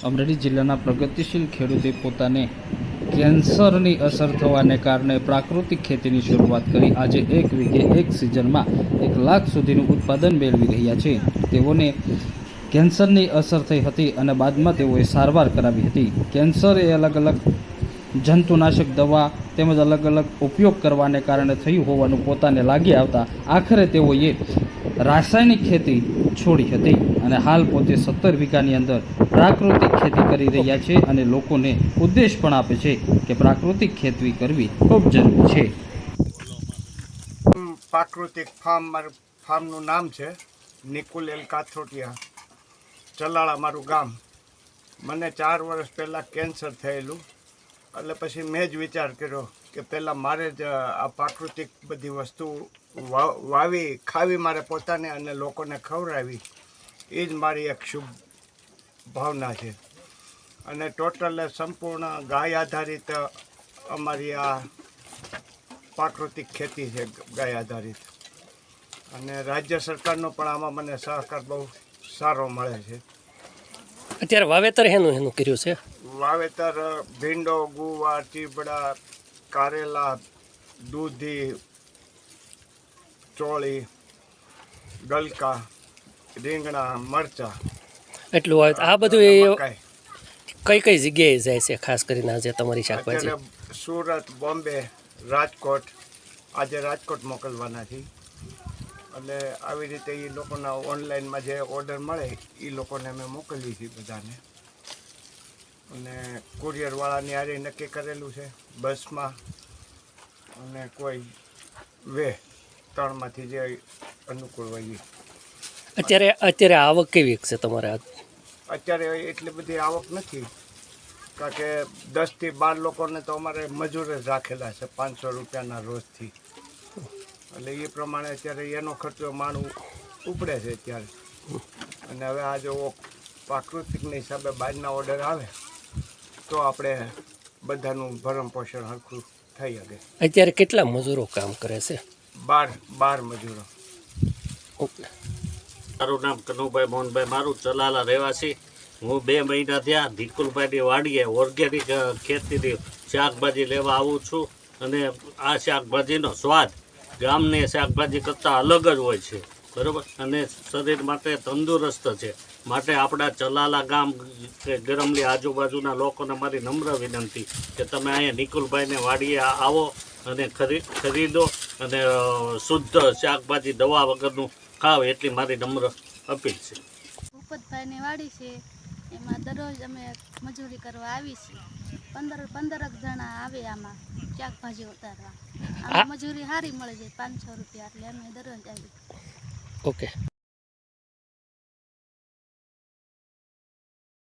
અમરેલી જિલ્લાના પ્રગતિશીલ ખેડૂતે પોતાને કેન્સરની અસર થવાને કારણે પ્રાકૃતિક ખેતીની શરૂઆત કરી આજે 1 વીઘે 1 સિઝનમાં 1 લાખ સુધીનું ઉત્પાદન મેળવી રહ્યા છે। તેઓને કેન્સરની અસર થઈ હતી અને બાદમાં તેઓએ સારવાર કરાવી હતી। કેન્સર એ અલગ અલગ જંતુનાશક દવા તેમજ અલગ અલગ ઉપયોગ કરવાને કારણે થયું હોવાનું પોતાને લાગી આવતા આખરે તેઓએ રાસાયણિક ખેતી છોડી હતી અને હાલ પોતે 17 વીઘાની અંદર પ્રાકૃતિક ખેતી કરી રહ્યા છે અને લોકોને ઉદ્દેશ પણ આપે છે કે પ્રાકૃતિક ખેતી કરવી ખૂબ જરૂરી છે। પ્રાકૃતિક ફાર્મ મારું ફાર્મનું નામ છે નિકુલ એલ કાથરોટિયા, ચલાળા મારું ગામ। મને 4 વર્ષ પહેલાં કેન્સર થયેલું એટલે પછી મેં જ વિચાર કર્યો કે પહેલાં મારે જ આ પ્રાકૃતિક બધી વસ્તુ વાવી ખાવી મારે પોતાને અને લોકોને ખવડાવી, એ જ મારી એક શુભ ભાવના છે। અને ટોટલ સંપૂર્ણ ગાય આધારિત અમારી આ પ્રાકૃતિક ખેતી છે, ગાય આધારિત। અને રાજ્ય સરકારનો પણ આમાં મને સહકાર બહુ સારો મળે છે। અત્યારે વાવેતર હેનું કર્યું છે? વાવેતર ભીંડો, ગુવાર, ચીબડા, કારેલા, દૂધી, ચોળી, ગલકા, રીંગણા, મરચાં, એટલું આવે આ બધું કઈ કઈ જગ્યાએ જાય છે ખાસ કરીને આજે તમારી શાકભાજી? અત્યારે સુરત, બોમ્બે, રાજકોટ, આજે રાજકોટ મોકલવાના છે। એટલે આવી રીતે એ લોકોના ઓનલાઈનમાં જે ઓર્ડર મળે એ લોકોને અમે મોકલીએ છીએ બધાને। અને કુરિયરવાળાની આરે નક્કી કરેલું છે બસમાં અને કોઈ વે, 3માંથી જે અનુકૂળ હોય। અત્યારે આવક કેવી છે તમારે? અત્યારે એટલી બધી આવક નથી, કારણ કે 10 થી 12 લોકોને તો અમારે મજૂર જ રાખેલા છે 500 રૂપિયાના રોજથી। એટલે એ પ્રમાણે અત્યારે એનો ખર્ચો માણું ઉપડે છે અત્યારે। અને હવે આ જો પ્રાકૃતિકના હિસાબે બહારના ઓર્ડર આવે તો આપણે બધાનું ભરણ પોષણ હરખું થઈ શકે। અત્યારે કેટલા મજૂરો કામ કરે છે? 12 મજૂરો। મારું નામ કનુભાઈ મોહનભાઈ, મારું ચલાલા રહેવાસી। હું 2 મહિના થયા નિકુલભાઈની વાડીએ ઓર્ગેનિક ખેતીની શાકભાજી લેવા આવું છું અને આ શાકભાજીનો સ્વાદ ગામની શાકભાજી કરતાં અલગ જ હોય છે, બરાબર। અને શરીર માટે તંદુરસ્ત છે, માટે આપણા ચલાલા ગામ કે ગરમલી આજુબાજુના લોકોને મારી નમ્ર વિનંતી કે તમે અહીંયા નિકુલભાઈને વાડીએ આવો અને ખરીદો અને શુદ્ધ શાકભાજી દવા વગરનું ખાવ, એટલી મારી નમ્ર અપીલ છે। ભૂપતભાઈની વાડી છે, એમાં દરરોજ અમે મજૂરી કરવા આવી છીએ। 15 જણા આવે આમાં શાકભાજી ઉતારવા। આમાં મજૂરી સારી મળે છે, 500 રૂપિયા, એટલે અમે દરરોજ આવી। ઓકે।